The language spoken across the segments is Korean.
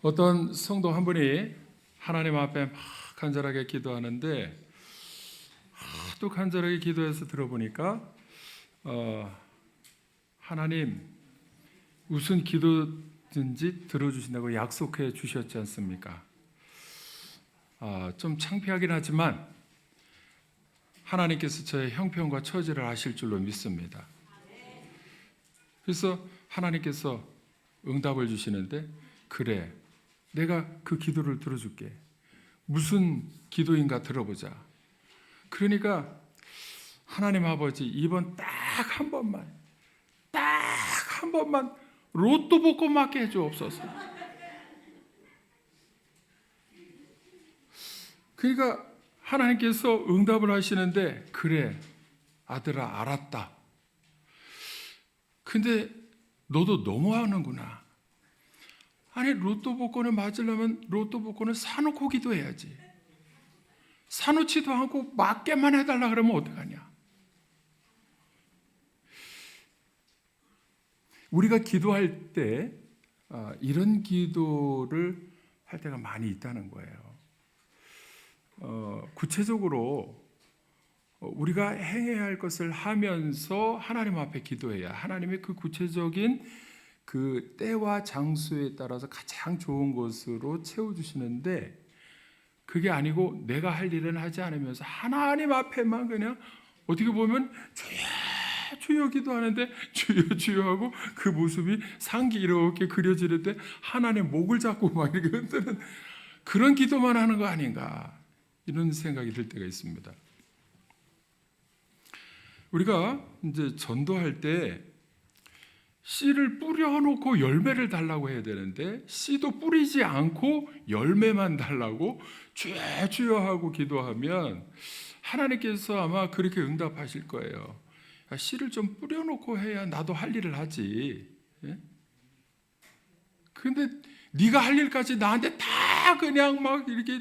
어떤 성도 한 분이 하나님 앞에 막 간절하게 기도하는데 하도 간절하게 기도해서 들어보니까 하나님 무슨 기도든지 들어주신다고 약속해 주셨지 않습니까? 좀 창피하긴 하지만 하나님께서 저의 형편과 처지를 아실 줄로 믿습니다. 그래서 하나님께서 응답을 주시는데, 그래, 내가 그 기도를 들어줄게. 무슨 기도인가 들어보자. 그러니까 하나님 아버지, 이번 딱 한 번만 로또 복권 맞게 해주옵소서. 그러니까 하나님께서 응답을 하시는데, 그래 아들아, 알았다. 근데 너도 너무하는구나. 아니, 로또 복권을 맞으려면 로또 복권을 사놓고 기도해야지. 사놓지도 않고 맞게만 해달라 그러면 어떡하냐. 우리가 기도할 때 이런 기도를 할 때가 많이 있다는 거예요. 구체적으로 우리가 행해야 할 것을 하면서 하나님 앞에 기도해야 하나님의 그 구체적인 그 때와 장소에 따라서 가장 좋은 것으로 채워주시는데, 그게 아니고 내가 할 일은 하지 않으면서 하나님 앞에만 그냥 어떻게 보면 주여 주여 기도하는데 주여 주여 하고 그 모습이 상기 이렇게 그려지는데 하나님의 목을 잡고 막 이렇게 흔드는 그런 기도만 하는 거 아닌가, 이런 생각이 들 때가 있습니다. 우리가 이제 전도할 때 씨를 뿌려놓고 열매를 달라고 해야 되는데, 씨도 뿌리지 않고 열매만 달라고 주여 주여 하고 기도하면 하나님께서 아마 그렇게 응답하실 거예요. 씨를 좀 뿌려놓고 해야 나도 할 일을 하지. 근데 네가 할 일까지 나한테 다 그냥 막 이렇게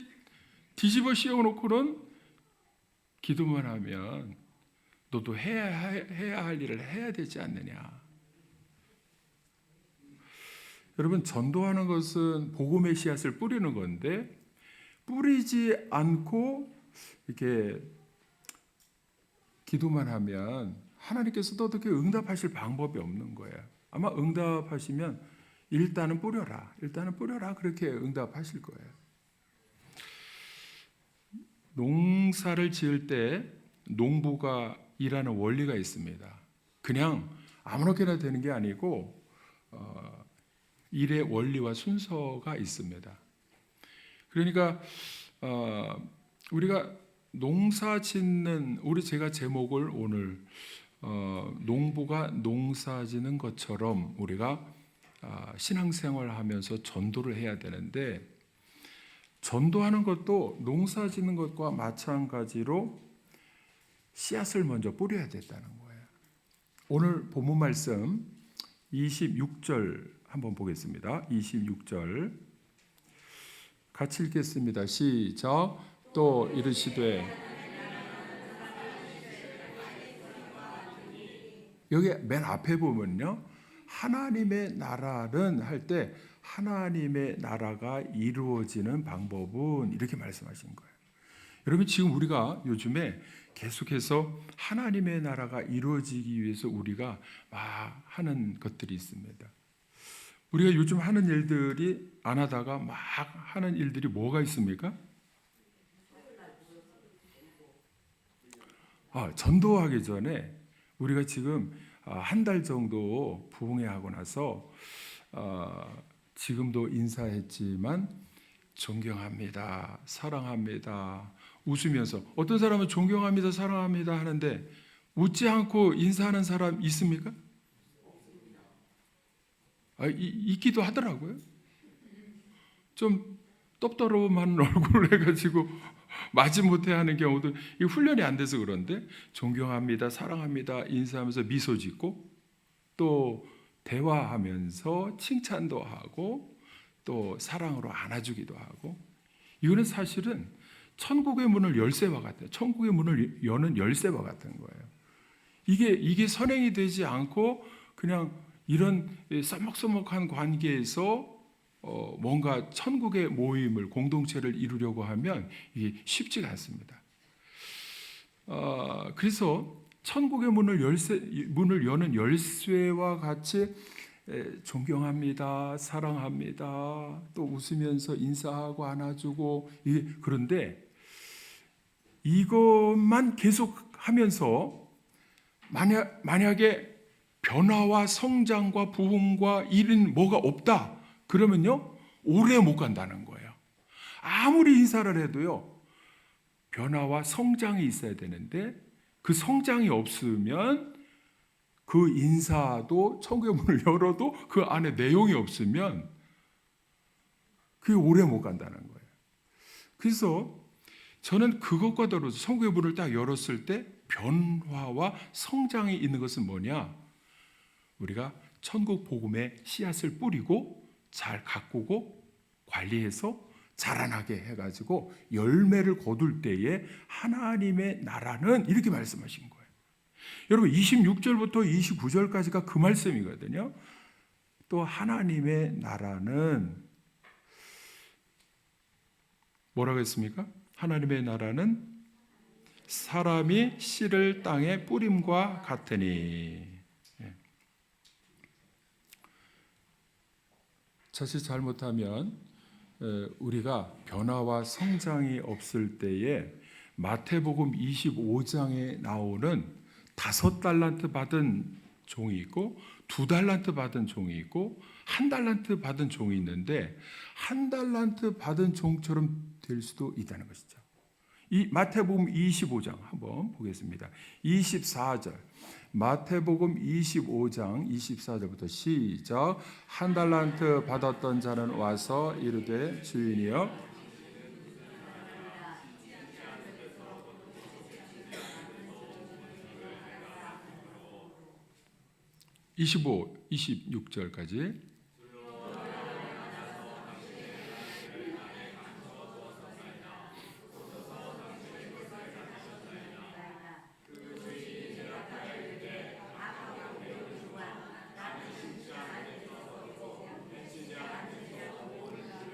뒤집어 씌워놓고는 기도만 하면 너도 해야 할 일을 해야 되지 않느냐. 여러분, 전도하는 것은 복음의 씨앗을 뿌리는 건데, 뿌리지 않고 이렇게 기도만 하면 하나님께서도 어떻게 응답하실 방법이 없는 거예요. 아마 응답하시면 일단은 뿌려라, 그렇게 응답하실 거예요. 농사를 지을 때 농부가 일하는 원리가 있습니다. 그냥 아무렇게나 되는 게 아니고 일의 원리와 순서가 있습니다. 그러니까 우리가 농사 짓는, 제가 제목을 오늘 농부가 농사 지는 것처럼 우리가 신앙생활을 하면서 전도를 해야 되는데, 전도하는 것도 농사 짓는 것과 마찬가지로 씨앗을 먼저 뿌려야 된다는 거예요. 오늘 본문 말씀 26절 한번 보겠습니다. 26절 같이 읽겠습니다. 시작. 또 이르시되, 여기 맨 앞에 보면요, 하나님의 나라는 할 때 하나님의 나라가 이루어지는 방법은 이렇게 말씀하신 거예요. 여러분, 지금 우리가 요즘에 계속해서 하나님의 나라가 이루어지기 위해서 우리가 막 하는 것들이 있습니다. 우리가 요즘 하는 일들이 안 하다가 막 하는 일들이 뭐가 있습니까? 전도하기 전에 우리가 지금 한 달 정도 부흥회하고 나서 지금도 인사했지만 존경합니다, 사랑합니다 웃으면서, 어떤 사람은 존경합니다, 사랑합니다 하는데 웃지 않고 인사하는 사람 있습니까? 있기도 하더라고요. 좀 떡더러움한 얼굴을 해가지고 마지못해 하는 경우도, 이 훈련이 안 돼서 그런데 존경합니다, 사랑합니다 인사하면서 미소 짓고 또 대화하면서 칭찬도 하고 또 사랑으로 안아주기도 하고, 이거는 사실은 천국의 문을 열쇠와 같아요. 천국의 문을 여는 열쇠와 같은 거예요. 이게 선행이 되지 않고 그냥 이런 써먹써먹한 관계에서 뭔가 천국의 모임을 공동체를 이루려고 하면 이게 쉽지가 않습니다. 그래서 천국의 문을 여는 열쇠와 같이 존경합니다, 사랑합니다, 또 웃으면서 인사하고 안아주고, 그런데 이것만 계속 하면서 만약에 변화와 성장과 부흥과 일은 뭐가 없다 그러면요 오래 못 간다는 거예요. 아무리 인사를 해도요 변화와 성장이 있어야 되는데 그 성장이 없으면 그 인사도 천국의 문을 열어도 그 안에 내용이 없으면 그게 오래 못 간다는 거예요. 그래서 저는 그것과 더불어서 천국의 문을 딱 열었을 때 변화와 성장이 있는 것은 뭐냐? 우리가 천국 복음의 씨앗을 뿌리고 잘 가꾸고 관리해서 자라나게 해가지고 열매를 거둘 때에 하나님의 나라는 이렇게 말씀하신 거예요. 여러분 26절부터 29절까지가 그 말씀이거든요. 또 하나님의 나라는 뭐라고 했습니까? 하나님의 나라는 사람이 씨를 땅에 뿌림과 같으니. 사실 잘못하면 우리가 변화와 성장이 없을 때에 마태복음 25장에 나오는 5달란트 받은 종이 있고 2달란트 받은 종이 있고 1달란트 받은 종이 있는데 1달란트 받은 종처럼 될 수도 있다는 것이죠. 이 마태복음 25장 한번 보겠습니다. 24절 마태복음 25장 24절부터 시작. 1달란트 받았던 자는 와서 이르되 주인이여 25, 26절까지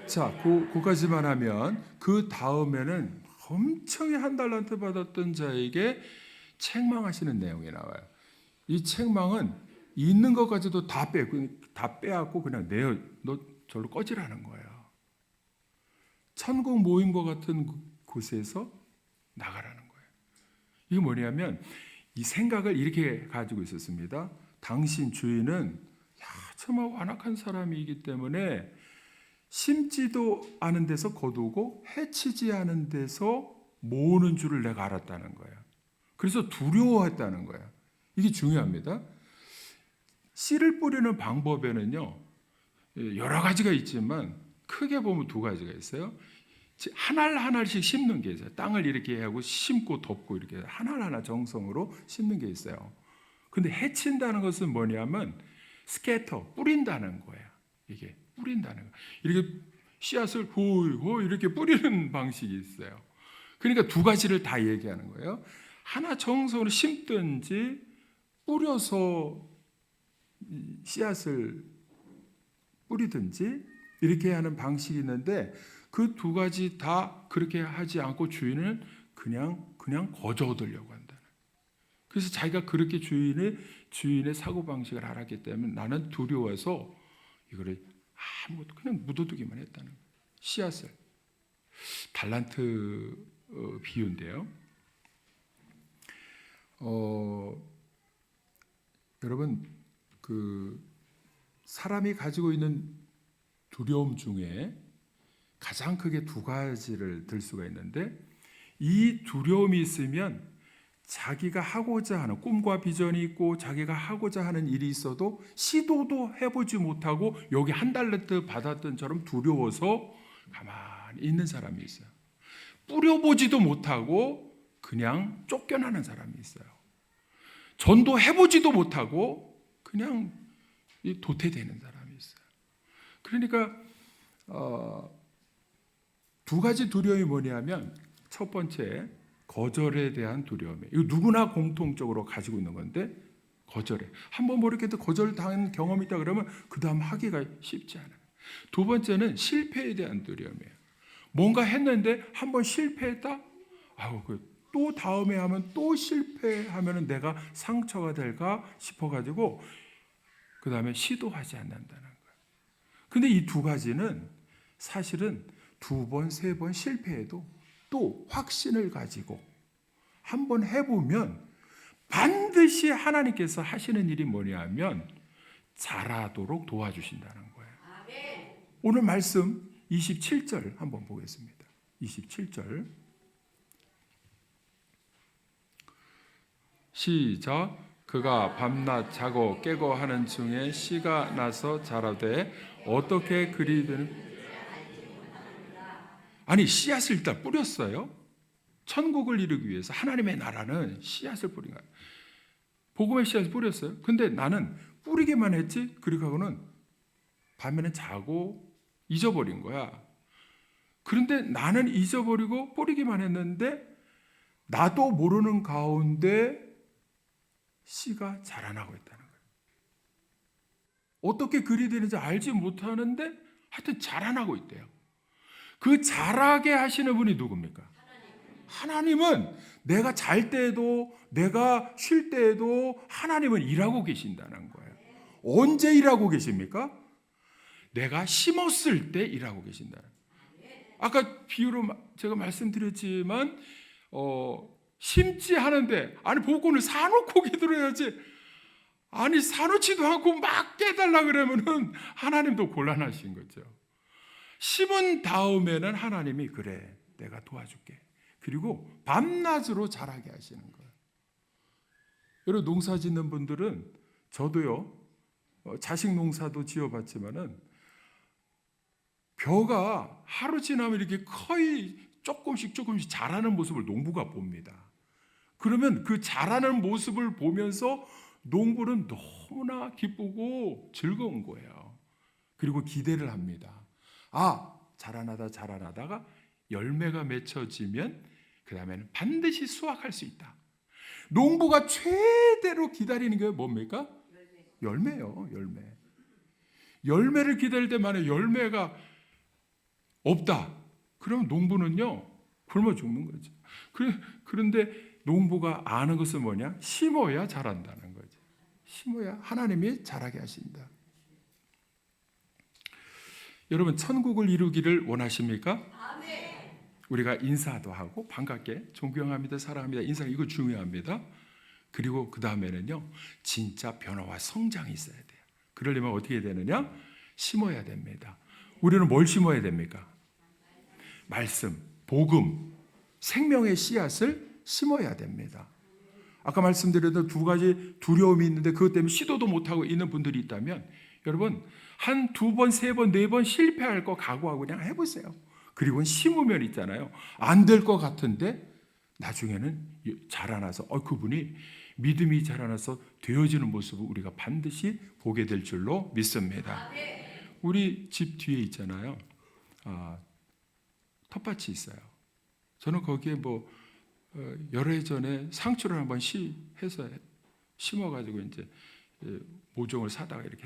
자, 그까지만 하면 그 다음에는 엄청히 1달란트 받았던 자에게 책망하시는 내용이 나와요. 이 책망은 있는 것까지도 다 빼앗고 그냥 너 절로 꺼지라는 거예요. 천국 모임과 같은 곳에서 나가라는 거예요. 이게 뭐냐면 이 생각을 이렇게 가지고 있었습니다. 당신 주인은 정말 완악한 사람이기 때문에 심지도 않은 데서 거두고 해치지 않은 데서 모으는 줄을 내가 알았다는 거예요. 그래서 두려워했다는 거예요. 이게 중요합니다. 씨를 뿌리는 방법에는요 여러 가지가 있지만 크게 보면 2가지가 있어요. 하나씩 심는 게 있어요. 땅을 이렇게 하고 심고 덮고 이렇게 하나하나 정성으로 심는 게 있어요. 근데 해친다는 것은 뭐냐면 스캐터, 뿌린다는 거예요. 이게 뿌린다는 거예요. 이렇게 씨앗을 호 이렇게 뿌리는 방식이 있어요. 그러니까 2가지를 다 얘기하는 거예요. 하나 정성으로 심든지 뿌려서 씨앗을 뿌리든지 이렇게 하는 방식이 있는데 그 2가지 다 그렇게 하지 않고 주인은 그냥 거저 얻으려고 한다. 그래서 자기가 그렇게 주인의 사고방식을 알았기 때문에 나는 두려워서 이거를 아무것도 그냥 묻어두기만 했다는 거예요. 씨앗을. 달란트 비유인데요. 여러분 그 사람이 가지고 있는 두려움 중에 가장 크게 2가지를 들 수가 있는데 이 두려움이 있으면 자기가 하고자 하는 꿈과 비전이 있고 자기가 하고자 하는 일이 있어도 시도도 해보지 못하고 여기 1달란트 받았던 처럼 두려워서 가만히 있는 사람이 있어요. 뿌려보지도 못하고 그냥 쫓겨나는 사람이 있어요. 전도 해보지도 못하고 그냥 도태되는 사람이 있어요. 그러니까 2가지 두려움이 뭐냐면 첫 번째 거절에 대한 두려움이에요. 이거 누구나 공통적으로 가지고 있는 건데 거절해. 한번 뭐 이렇게 거절당한 경험이 있다 그러면 그 다음 하기가 쉽지 않아요. 두 번째는 실패에 대한 두려움이에요. 뭔가 했는데 한번 실패했다? 또 다음에 하면 또 실패하면 내가 상처가 될까 싶어가지고 그 다음에 시도하지 않는다는 거예요. 근데 이 두 가지는 사실은 두 번, 세 번 실패해도 또 확신을 가지고 한번 해보면 반드시 하나님께서 하시는 일이 뭐냐면 잘하도록 도와주신다는 거예요. 오늘 말씀 27절 한번 보겠습니다. 27절 시작. 그가 밤낮 자고 깨고 하는 중에 씨가 나서 자라되 어떻게 그리 되는. 아니 씨앗을 일단 뿌렸어요. 천국을 이루기 위해서 하나님의 나라는 씨앗을 뿌린 거예요. 복음의 씨앗을 뿌렸어요. 근데 나는 뿌리기만 했지 그리고 하고는 밤에는 자고 잊어버린 거야. 그런데 나는 잊어버리고 뿌리기만 했는데 나도 모르는 가운데 씨가 자라나고 있다는 거예요. 어떻게 그리 되는지 알지 못하는데 하여튼 자라나고 있대요. 그 자라게 하시는 분이 누굽니까? 하나님은 내가 잘 때에도 내가 쉴 때에도 하나님은 일하고 계신다는 거예요. 언제 일하고 계십니까? 내가 심었을 때 일하고 계신다는 거예요. 아까 비유로 제가 말씀드렸지만 심지 하는데 아니 복권을 사놓고 기도해야지. 아니 사놓지도 않고 막 깨달라 그러면은 하나님도 곤란하신 거죠. 심은 다음에는 하나님이 그래 내가 도와줄게. 그리고 밤낮으로 자라게 하시는 거예요. 여러분 농사 짓는 분들은 저도요 자식 농사도 지어봤지만은 벼가 하루 지나면 이렇게 거의 조금씩 자라는 모습을 농부가 봅니다. 그러면 그 자라는 모습을 보면서 농부는 너무나 기쁘고 즐거운 거예요. 그리고 기대를 합니다. 자라나다가 열매가 맺혀지면 그 다음에는 반드시 수확할 수 있다. 농부가 최대로 기다리는 게 뭡니까? 열매요. 열매를 기다릴 때 만약에 열매가 없다. 그러면 농부는요 굶어 죽는 거죠. 그런데 농부가 아는 것은 뭐냐? 심어야 자란다는 거죠. 심어야 하나님이 자라게 하신다. 여러분 천국을 이루기를 원하십니까? 아멘. 우리가 인사도 하고 반갑게 존경합니다, 사랑합니다, 인사 이거 중요합니다. 그리고 그 다음에는요 진짜 변화와 성장이 있어야 돼요. 그러려면 어떻게 해야 되느냐? 심어야 됩니다. 우리는 뭘 심어야 됩니까? 말씀, 복음, 생명의 씨앗을 심어야 됩니다. 아까 말씀드렸던 두 가지 두려움이 있는데 그것 때문에 시도도 못하고 있는 분들이 있다면 여러분 한 두 번, 세 번, 네 번 실패할 거 각오하고 그냥 해보세요. 그리고 심으면 있잖아요. 안 될 것 같은데 나중에는 자라나서 그분이 믿음이 자라나서 되어지는 모습을 우리가 반드시 보게 될 줄로 믿습니다. 우리 집 뒤에 있잖아요. 텃밭이 있어요. 저는 거기에 여러 해 전에 상추를 한번 해서 심어가지고 이제 모종을 사다가 이렇게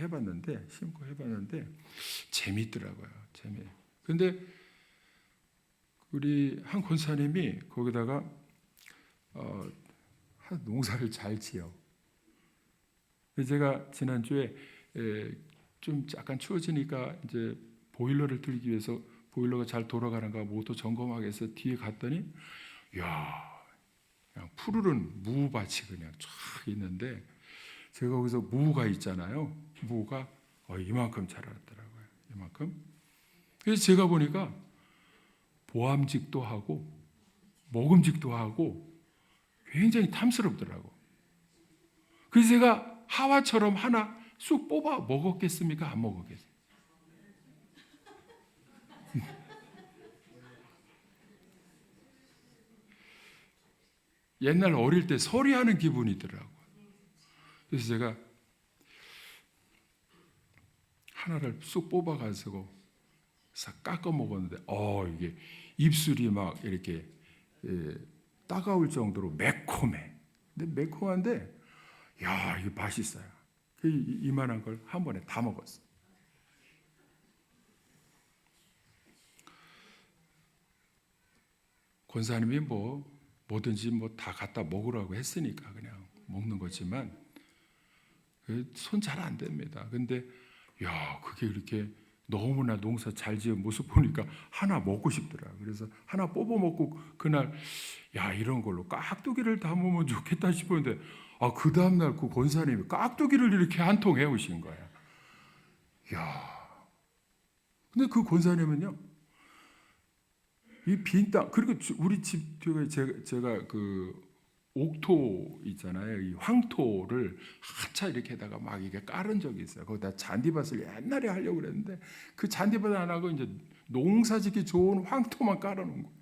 심고 해봤는데 재밌더라고요. 근데 우리 한 권사님이 거기다가 농사를 잘 지어. 제가 지난주에 좀 약간 추워지니까 이제 보일러를 틀기 위해서 보일러가 잘 돌아가는가 모터 점검하기 위해서 뒤에 갔더니 그냥 푸르른 무밭이 그냥 쫙 있는데 제가 거기서 무가 있잖아요. 무가 이만큼 자랐더라고요. 이만큼. 그래서 제가 보니까 보암직도 하고 먹음직도 하고 굉장히 탐스럽더라고. 그래서 제가 하와처럼 하나 쑥 뽑아 먹었겠습니까? 안 먹었겠어요? 옛날 어릴 때 서리하는 기분이더라고요. 그래서 제가 하나를 쑥 뽑아가지고 싹 깎아 먹었는데 이게 입술이 막 이렇게 따가울 정도로 매콤해. 근데 매콤한데 이게 맛있어요. 이만한 걸 한 번에 다 먹었어. 권사님이 뭐든지 다 갖다 먹으라고 했으니까 그냥 먹는 거지만 손 잘 안 됩니다. 근데 야, 그게 이렇게 너무나 농사 잘 지은 모습 보니까 하나 먹고 싶더라고요. 그래서 하나 뽑아 먹고 그날 야, 이런 걸로 깍두기를 담으면 좋겠다 싶었는데 그 다음날 그 권사님이 깍두기를 이렇게 한 통 해오신 거예요. 야, 근데 그 권사님은요, 이 빈 땅, 그리고 우리 집 뒤에 제가 그 옥토 있잖아요. 이 황토를 한차 이렇게다가 막 이게 깔은 적이 있어요. 거기다 잔디밭을 옛날에 하려고 그랬는데 그 잔디밭 안 하고 이제 농사짓기 좋은 황토만 깔아놓은 거예요.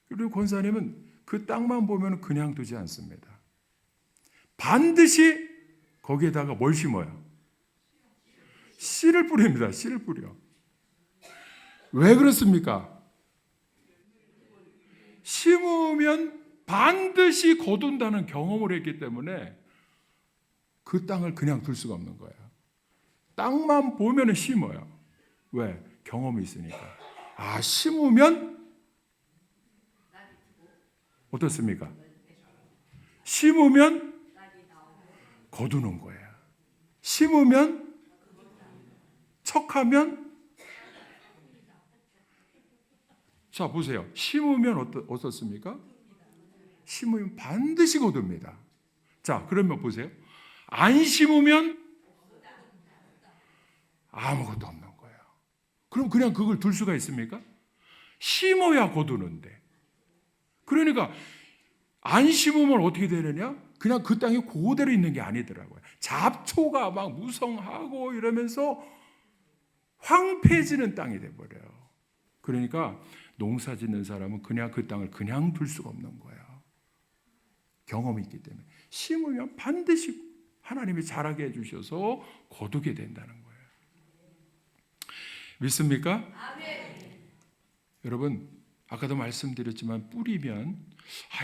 그리고 권사님은 그 땅만 보면 그냥 두지 않습니다. 반드시 거기에다가 뭘 심어요? 씨를 뿌립니다. 씨를 뿌려. 왜 그렇습니까? 심으면 반드시 거둔다는 경험을 했기 때문에 그 땅을 그냥 둘 수가 없는 거예요. 땅만 보면 심어요. 왜? 경험이 있으니까. 심으면 어떻습니까? 심으면 거두는 거예요. 심으면 척하면 자 보세요. 심으면 어떻습니까? 심으면 반드시 거둡니다. 자, 그러면 보세요. 안 심으면 아무것도 없는 거예요. 그럼 그냥 그걸 둘 수가 있습니까? 심어야 거두는데. 그러니까 안 심으면 어떻게 되느냐? 그냥 그 땅이 그대로 있는 게 아니더라고요. 잡초가 막 무성하고 이러면서 황폐해지는 땅이 돼버려요. 그러니까 농사 짓는 사람은 그냥 그 땅을 그냥 둘 수가 없는 거예요. 경험이 있기 때문에 심으면 반드시 하나님이 자라게 해주셔서 거두게 된다는 거예요. 믿습니까? 아멘. 여러분 아까도 말씀드렸지만 뿌리면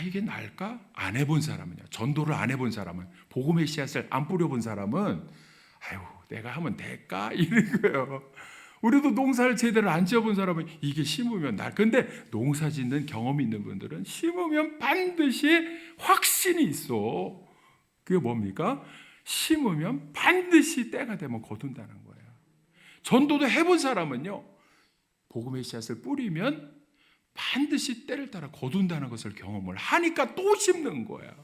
이게 날까? 안 해본 사람은요. 전도를 안 해본 사람은 복음의 씨앗을 안 뿌려본 사람은 내가 하면 될까? 이런 거예요. 우리도 농사를 제대로 안 지어본 사람은 이게 심으면 근데 농사 짓는 경험이 있는 분들은 심으면 반드시 확신이 있어. 그게 뭡니까? 심으면 반드시 때가 되면 거둔다는 거예요. 전도도 해본 사람은요, 복음의 씨앗을 뿌리면 반드시 때를 따라 거둔다는 것을 경험을 하니까 또 심는 거야.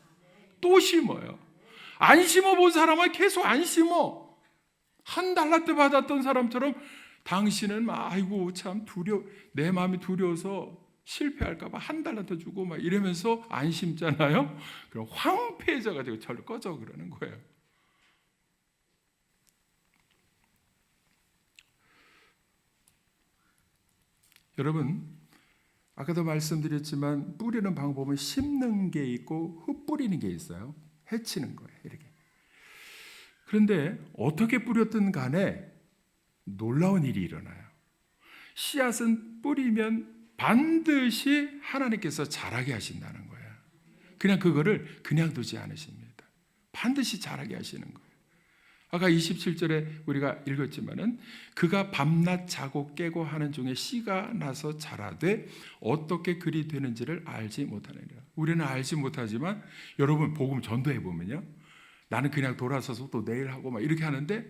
또 심어요. 안 심어본 사람은 계속 안 심어. 한 달란트 받았던 사람처럼 당신은 참 내 마음이 두려워서 실패할까 봐 한 달란트 주고 이러면서 안 심잖아요. 그럼 황폐해져 가지고 절로 꺼져 그러는 거예요. 여러분 아까도 말씀드렸지만 뿌리는 방법은 심는 게 있고 흩뿌리는 게 있어요. 해치는 거예요. 이렇게. 그런데 어떻게 뿌렸든 간에 놀라운 일이 일어나요. 씨앗은 뿌리면 반드시 하나님께서 자라게 하신다는 거예요. 그냥 그거를 그냥 두지 않으십니다. 반드시 자라게 하시는 거예요. 아까 27절에 우리가 읽었지만은 그가 밤낮 자고 깨고 하는 중에 씨가 나서 자라되 어떻게 그리 되는지를 알지 못하느니라. 우리는 알지 못하지만 여러분 복음 전도해 보면요. 나는 그냥 돌아서서 또 내일 하고 이렇게 하는데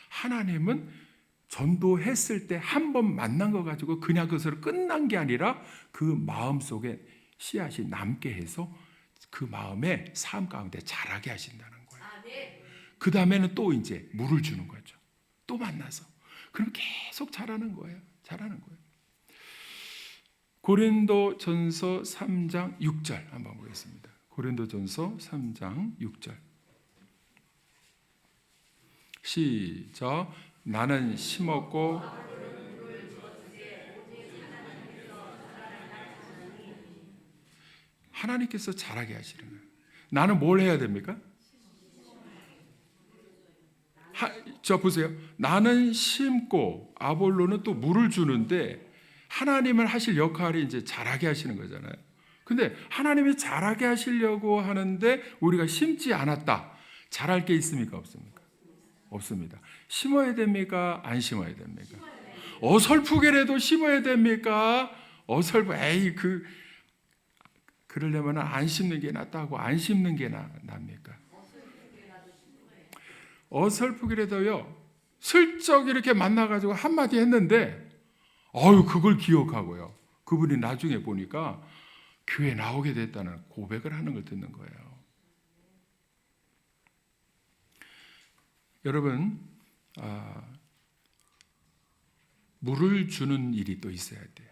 하나님은 전도했을 때 한 번 만난 거 가지고 그냥 그것으로 끝난 게 아니라 그 마음속에 씨앗이 남게 해서 그 마음의 삶 가운데 자라게 하신다는 거예요. 그 다음에는 또 이제 물을 주는 거죠. 또 만나서. 그럼 계속 자라는 거예요. 자라는 거예요. 고린도전서 3장 6절 한번 보겠습니다. 고린도전서 3장 6절. 시작. 나는 심었고 하나님께서 자라게 하시는 거예요. 나는 뭘 해야 됩니까? 보세요. 나는 심고 아볼로는 또 물을 주는데 하나님은 하실 역할이 이제 자라게 하시는 거잖아요. 근데 하나님이 자라게 하시려고 하는데 우리가 심지 않았다. 자랄 게 있습니까? 없습니까? 없습니다. 심어야 됩니까? 안 심어야 됩니까? 어설프게라도 심어야 됩니까? 그러려면 안 씹는 게 낫다고 안 씹는 게 납니까? 어설프기라도요. 슬쩍 이렇게 만나가지고 한마디 했는데 그걸 기억하고요. 그분이 나중에 보니까 교회 나오게 됐다는 고백을 하는 걸 듣는 거예요. 여러분, 물을 주는 일이 또 있어야 돼요.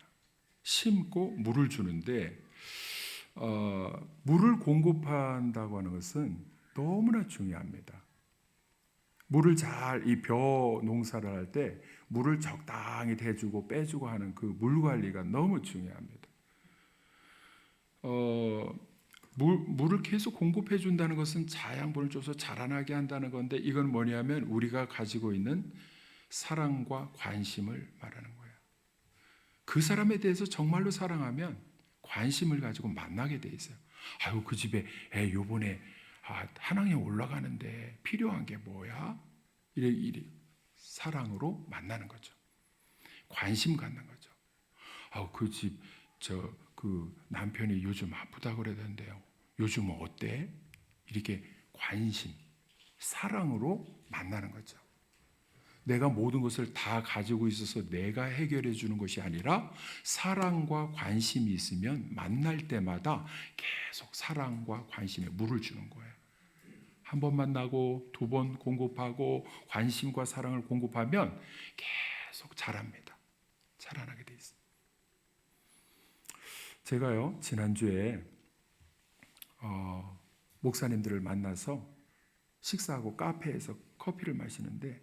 심고 물을 주는데 물을 공급한다고 하는 것은 너무나 중요합니다. 물을 이 벼 농사를 할 때 물을 적당히 대주고 빼주고 하는 그 물 관리가 너무 중요합니다. 물을 계속 공급해 준다는 것은 자양분을 줘서 자라나게 한다는 건데, 이건 뭐냐면 우리가 가지고 있는 사랑과 관심을 말하는 거예요. 그 사람에 대해서 정말로 사랑하면 관심을 가지고 만나게 돼 있어요. 그 집에 요번에 한 학년 올라가는데 필요한 게 뭐야? 이래 사랑으로 만나는 거죠. 관심 갖는 거죠. 그 집 그 남편이 요즘 아프다 그러던데요. 요즘은 어때? 이렇게 관심, 사랑으로 만나는 거죠. 내가 모든 것을 다 가지고 있어서 내가 해결해 주는 것이 아니라 사랑과 관심이 있으면 만날 때마다 계속 사랑과 관심에 물을 주는 거예요. 한 번 만나고 두 번 공급하고 관심과 사랑을 공급하면 계속 자랍니다. 자라나게 돼 있어요. 제가요 지난주에 목사님들을 만나서 식사하고 카페에서 커피를 마시는데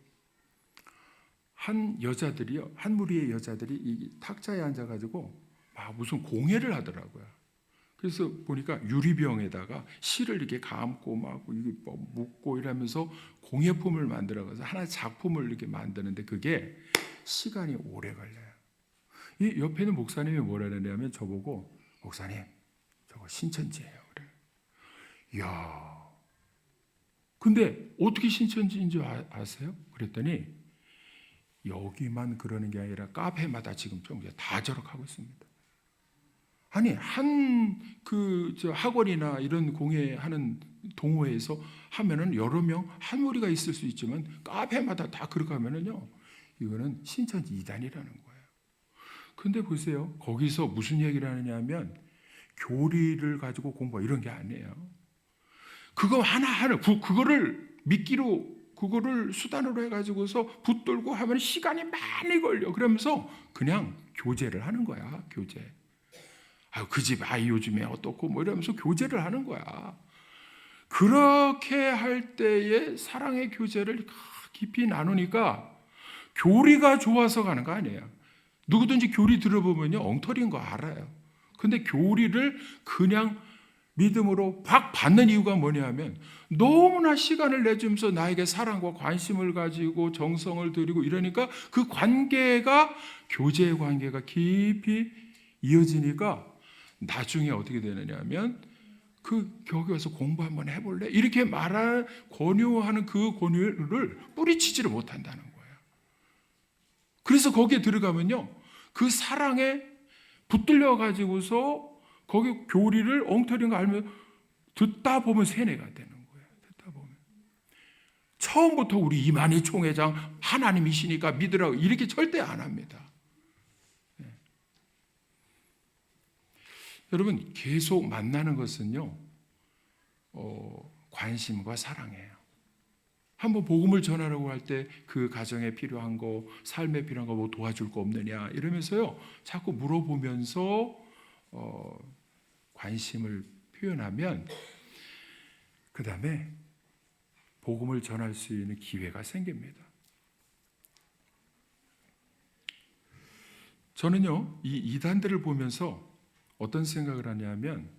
한 무리의 여자들이 이 탁자에 앉아가지고 막 무슨 공예를 하더라고요. 그래서 보니까 유리병에다가 실을 이렇게 감고 막 이게 묶고 이러면서 공예품을 만들어가서 하나의 작품을 이렇게 만드는데 그게 시간이 오래 걸려요. 이 옆에 있는 목사님이 뭐라 그러냐면 저보고, 목사님 저거 신천지예요. 그래. 이야. 근데 어떻게 신천지인 줄 아세요? 그랬더니 여기만 그러는 게 아니라 카페마다 지금 좀 다 저렇게 하고 있습니다. 아니 학원이나 이런 공예하는 동호회에서 하면은 여러 명 한 무리가 있을 수 있지만 카페마다 다 그렇게 하면은요, 이거는 신천지 이단이라는 거예요. 근데 보세요, 거기서 무슨 얘기를 하느냐면 교리를 가지고 공부 이런 게 아니에요. 그거 하나하나 그거를 미끼로 그거를 수단으로 해가지고서 붙들고 하면 시간이 많이 걸려. 그러면서 그냥 교제를 하는 거야. 교제. 그 집 아이 요즘에 어떻고 뭐 이러면서 교제를 하는 거야. 그렇게 할 때에 사랑의 교제를 깊이 나누니까 교리가 좋아서 가는 거 아니에요. 누구든지 교리 들어보면요 엉터리인 거 알아요. 근데 교리를 그냥 믿음으로 팍 받는 이유가 뭐냐면 너무나 시간을 내주면서 나에게 사랑과 관심을 가지고 정성을 들이고 이러니까 그 관계가, 교제의 관계가 깊이 이어지니까 나중에 어떻게 되느냐면 거기 가서 공부 한번 해볼래? 이렇게 권유하는 그 권유를 뿌리치지를 못한다는 거예요. 그래서 거기에 들어가면요 그 사랑에 붙들려 가지고서 거기 교리를 엉터리인 거 알면 듣다 보면 세뇌가 되는 거예요. 듣다 보면 처음부터 우리 이만희 총회장 하나님이시니까 믿으라고 이렇게 절대 안 합니다. 네. 여러분 계속 만나는 것은요 관심과 사랑이에요. 한번 복음을 전하려고 할 때 그 가정에 필요한 거, 삶에 필요한 거 뭐 도와줄 거 없느냐 이러면서요 자꾸 물어보면서 관심을 표현하면 그 다음에 복음을 전할 수 있는 기회가 생깁니다. 저는요 이 이단들을 보면서 어떤 생각을 하냐면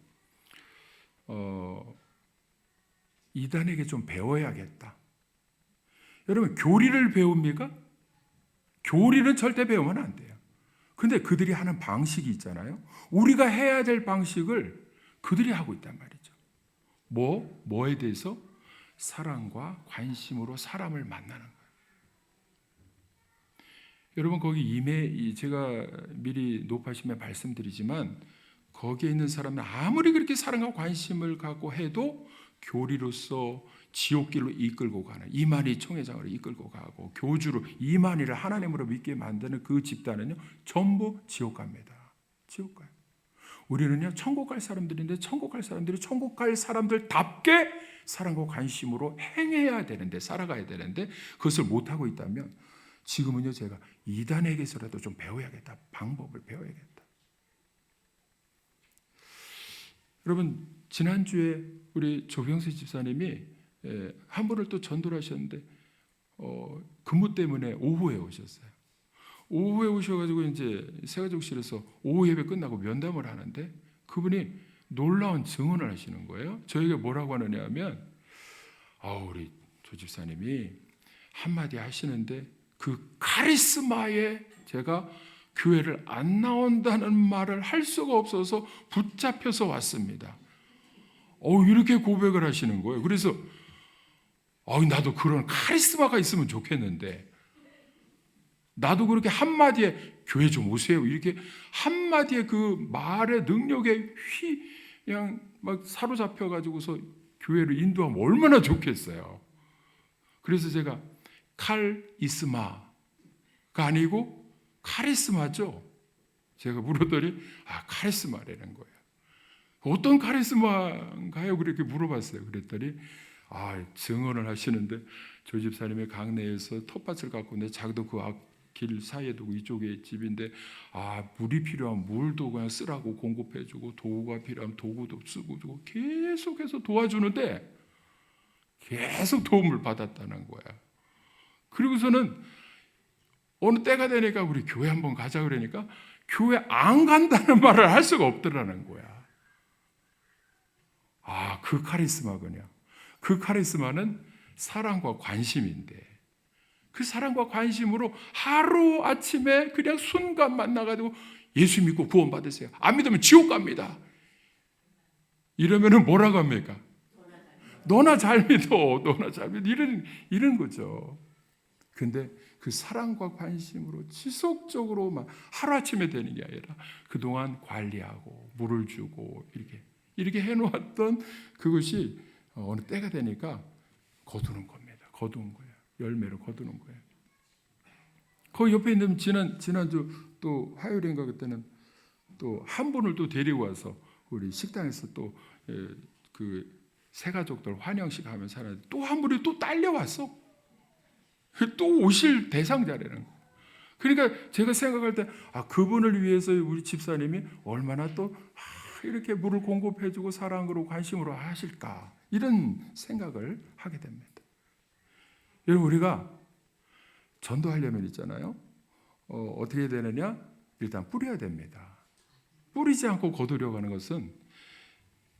이단에게 좀 배워야겠다. 여러분 교리를 배웁니까? 교리는 절대 배우면 안 돼요. 근데 그들이 하는 방식이 있잖아요. 우리가 해야 될 방식을 그들이 하고 있단 말이죠. 뭐에 대해서? 사랑과 관심으로 사람을 만나는 거예요. 여러분 거기 제가 미리 높아심에 말씀드리지만 거기에 있는 사람은 아무리 그렇게 사랑과 관심을 갖고 해도 교리로서 지옥길로 이끌고 가는, 이만희 총회장으로 이끌고 가고 교주로 이만희를 하나님으로 믿게 만드는 그 집단은요 전부 지옥 갑니다. 지옥 가요. 우리는요 천국 갈 사람들인데 천국 갈 사람들이 천국 갈 사람들답게 사랑과 관심으로 행해야 되는데, 살아가야 되는데 그것을 못하고 있다면 지금은요 제가 이단에게서라도 좀 배워야겠다. 방법을 배워야겠다. 여러분, 지난주에 우리 조병세 집사님이 한 분을 또 전도를 하셨는데 근무 때문에 오후에 오셨어요. 오후에 오셔가지고 이제 새가족실에서 오후 예배 끝나고 면담을 하는데 그분이 놀라운 증언을 하시는 거예요. 저에게 뭐라고 하느냐 하면, 우리 조 집사님이 한마디 하시는데 그 카리스마에 제가 교회를 안 나온다는 말을 할 수가 없어서 붙잡혀서 왔습니다. 이렇게 고백을 하시는 거예요. 그래서 나도 그런 카리스마가 있으면 좋겠는데, 나도 그렇게 한마디에 교회 좀 오세요, 이렇게 한마디에 그 말의 능력에 그냥 막 사로잡혀 가지고서 교회를 인도하면 얼마나 좋겠어요. 그래서 제가 칼이스마가 아니고 카리스마죠. 제가 물었더니 카리스마라는 거예요. 어떤 카리스마인가요? 그렇게 물어봤어요. 그랬더니 증언을 하시는데 조 집사님의 강내에서 텃밭을 갖고 있는데 자기도 그 길 사이에 두고 이쪽에 집인데 물이 필요하면 물도 그냥 쓰라고 공급해주고 도구가 필요하면 도구도 쓰고 주고 계속해서 도와주는데 계속 도움을 받았다는 거야. 그리고서는 어느 때가 되니까 우리 교회 한번 가자 그러니까 교회 안 간다는 말을 할 수가 없더라는 거야. 그 카리스마군요. 그 카리스마는 사랑과 관심인데, 그 사랑과 관심으로 하루아침에 그냥 순간 만나가지고 예수 믿고 구원 받으세요. 안 믿으면 지옥 갑니다. 이러면은 뭐라고 합니까? 너나 잘 믿어. 너나 잘 믿어. 이런 거죠. 근데 그 사랑과 관심으로 지속적으로 막 하루아침에 되는 게 아니라 그동안 관리하고 물을 주고 이렇게 해놓았던 그것이 어느 때가 되니까 거두는 겁니다. 거두는 거예요. 열매를 거두는 거예요. 그 옆에 있는 지난주 또 화요일인가 그때는 또 한 분을 또 데리고 와서 우리 식당에서 또 그 새가족들 환영식 하면서 하는데 또 한 분이 또 딸려왔어. 또 오실 대상자라는 거예요. 그러니까 제가 생각할 때 그분을 위해서 우리 집사님이 얼마나 또 이렇게 물을 공급해주고 사랑으로 관심으로 하실까, 이런 생각을 하게 됩니다. 여러분, 우리가 전도하려면 있잖아요. 어떻게 되느냐? 일단 뿌려야 됩니다. 뿌리지 않고 거두려고 하는 것은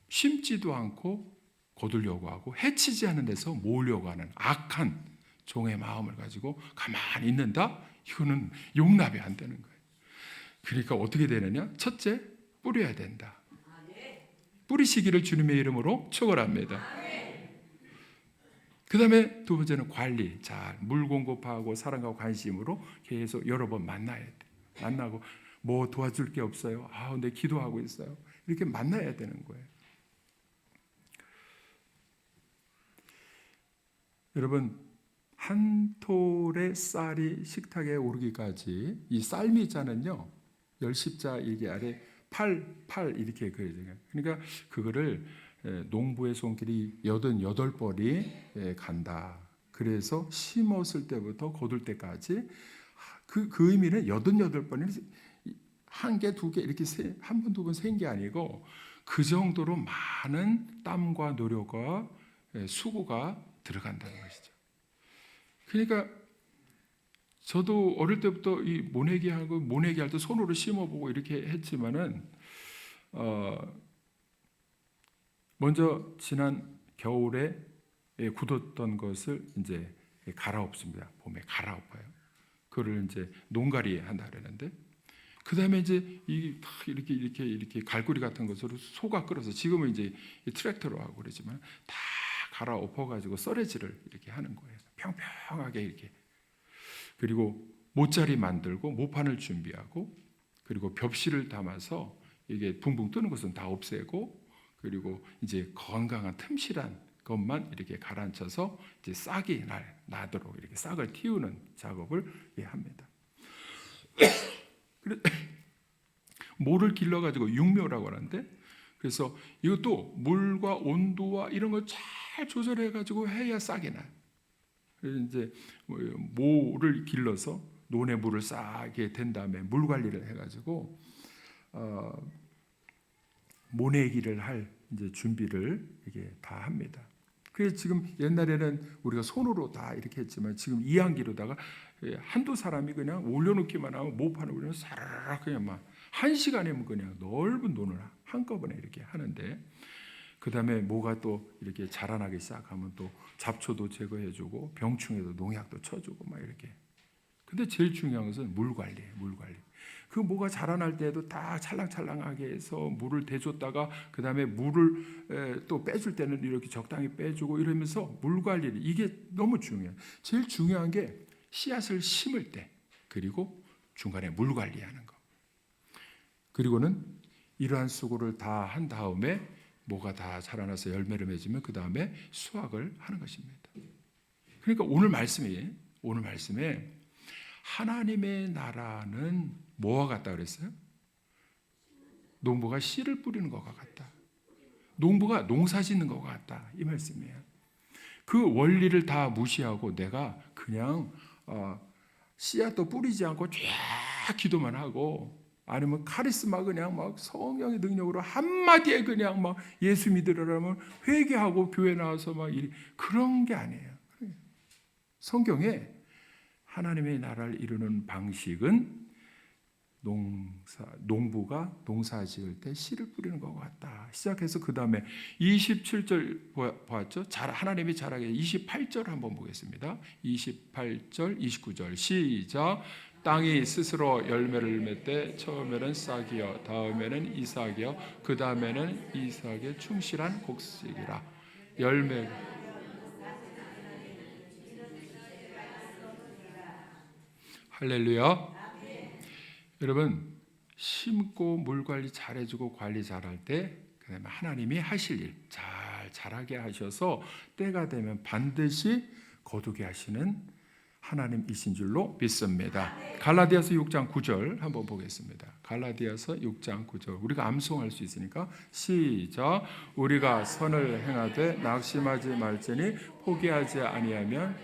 심지도 않고 거두려고 하고 해치지 않는 데서 모으려고 하는 악한 종의 마음을 가지고 가만히 있는다? 이거는 용납이 안 되는 거예요. 그러니까 어떻게 되느냐? 첫째, 뿌려야 된다. 뿌리시기를 주님의 이름으로 축원합니다. 그 다음에 두 번째는 관리, 잘 물 공급하고 사랑과 관심으로 계속 여러 번 만나야 돼. 만나고 뭐 도와줄 게 없어요. 근데 기도하고 있어요. 이렇게 만나야 되는 거예요. 여러분, 한 톨의 쌀이 식탁에 오르기까지 이 쌀미자는요 10십자 이게 아래 8 이렇게 그려져요. 그러니까 그거를 농부의 손길이 88번이 간다. 그래서 심었을 때부터 거둘 때까지 그 의미는 88번이 한 개, 두 개 이렇게 한 번, 두 번 센 게 아니고 그 정도로 많은 땀과 노력과 수고가 들어간다는 것이죠. 그러니까 저도 어릴 때부터 이 모내기 할 때 손으로 심어보고 이렇게 했지만은 먼저 지난 겨울에 굳었던 것을 이제 갈아엎습니다. 봄에 갈아엎어요. 그거를 이제 농가리 한다 그러는데 그 다음에 이제 이렇게 갈고리 같은 것으로 소가 끌어서 지금은 이제 트랙터로 하고 그러지만 다 갈아엎어가지고 썰어지를 이렇게 하는 거예요. 평평하게 이렇게. 그리고 모짜리 만들고 모판을 준비하고 그리고 벽실을 담아서 이게 붕붕 뜨는 것은 다 없애고, 그리고 이제 건강한 틈실한 것만 이렇게 가라앉혀서 이제 싹이 나도록 이렇게 싹을 틔우는 작업을 합니다. 모를 길러가지고 육묘라고 하는데, 그래서 이것도 물과 온도와 이런 걸 잘 조절해가지고 해야 싹이 나요. 그래서 이제 모를 길러서 논에 물을 싸게 된 다음에 물 관리를 해가지고 모내기를 할 이제 준비를 이게 다 합니다. 그래서 지금 옛날에는 우리가 손으로 다 이렇게 했지만 지금 이항기로다가 한두 사람이 그냥 올려놓기만 하면 모판을 올려서 사라락 그냥 막 1시간이면 그냥 넓은 논을 한꺼번에 이렇게 하는데, 그 다음에 모가 또 이렇게 자라나기 시작하면 또 잡초도 제거해주고 병충해도 농약도 쳐주고 막 이렇게. 근데 제일 중요한 것은 물 관리예요. 물 관리. 그 모가 자라날 때도 다 찰랑찰랑하게 해서 물을 대줬다가 그 다음에 물을 또 빼줄 때는 이렇게 적당히 빼주고 이러면서 물 관리를, 이게 너무 중요해요. 제일 중요한 게 씨앗을 심을 때, 그리고 중간에 물 관리하는 거. 그리고는 이러한 수고를 다 한 다음에 모가 다 자라나서 열매를 맺으면 그 다음에 수확을 하는 것입니다. 그러니까 오늘 말씀에 하나님의 나라는 뭐와 같다 그랬어요? 농부가 씨를 뿌리는 것과 같다. 농부가 농사 짓는 것과 같다. 이 말씀이에요. 그 원리를 다 무시하고 내가 그냥 씨앗도 뿌리지 않고 쫙 기도만 하고, 아니면 카리스마 그냥 막 성령의 능력으로 한마디에 그냥 막 예수 믿으라면 회개하고 교회 나와서 막 그런 게 아니에요. 성경에 하나님의 나라를 이루는 방식은 농부가 농사 지을 때 씨를 뿌리는 것과 같다. 시작해서 그 다음에 27절 보았죠? 하나님이 자라게 28절 한번 보겠습니다. 28절, 29절 시작. 땅이 스스로 열매를 맺되 처음에는 싹이요 다음에는 이삭이요 그 다음에는 이삭의 충실한 곡식이라. 열매. 할렐루야. 여러분, 심고 물 관리 잘해주고 관리 잘할 때 그다음에 하나님이 하실 일 잘 잘하게 하셔서 때가 되면 반드시 거두게 하시는 하나님이신 줄로 믿습니다. 갈라디아서 6장 9절 한번 보겠습니다. 갈라디아서 6장 9절 우리가 암송할 수 있으니까 시작. 우리가 선을 행하되 낙심하지 말지니 포기하지 아니하면.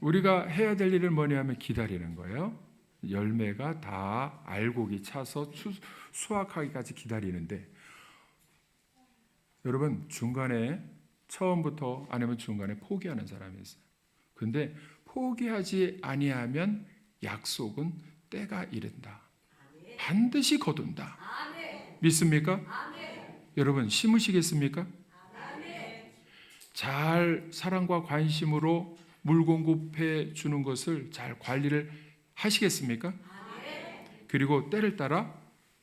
우리가 해야 될 일은 뭐냐면 기다리는 거예요. 열매가 다 알곡이 차서 수확하기까지 기다리는데, 여러분 중간에 처음부터 아니면 중간에 포기하는 사람이 있어요. 근데 포기하지 아니하면 약속은 때가 이른다. 반드시 거둔다. 믿습니까? 여러분 심으시겠습니까? 잘 사랑과 관심으로 물 공급해 주는 것을 잘 관리를 하시겠습니까? 그리고 때를 따라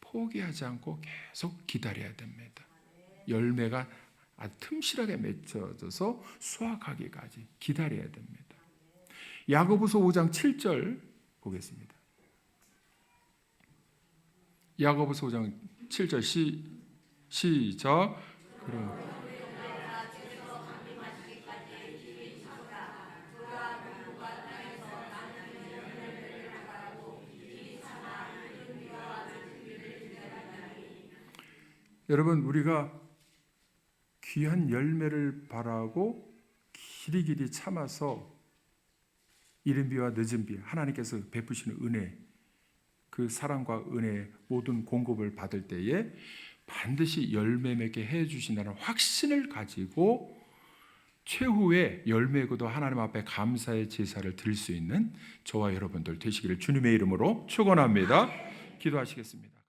포기하지 않고 계속 기다려야 됩니다. 열매가 아주 틈실하게 맺혀져서 수확하기까지 기다려야 됩니다. 야고보서 5장 7절 보겠습니다. 야고보서 5장 7절 시작. 그럼 여러분, 우리가 귀한 열매를 바라고 길이길이 참아서 이른 비와 늦은 비 하나님께서 베푸시는 은혜, 그 사랑과 은혜 모든 공급을 받을 때에 반드시 열매 맺게 해 주신다는 확신을 가지고 최후의 열매고도 하나님 앞에 감사의 제사를 드릴 수 있는 저와 여러분들 되시기를 주님의 이름으로 축원합니다. 기도하시겠습니다.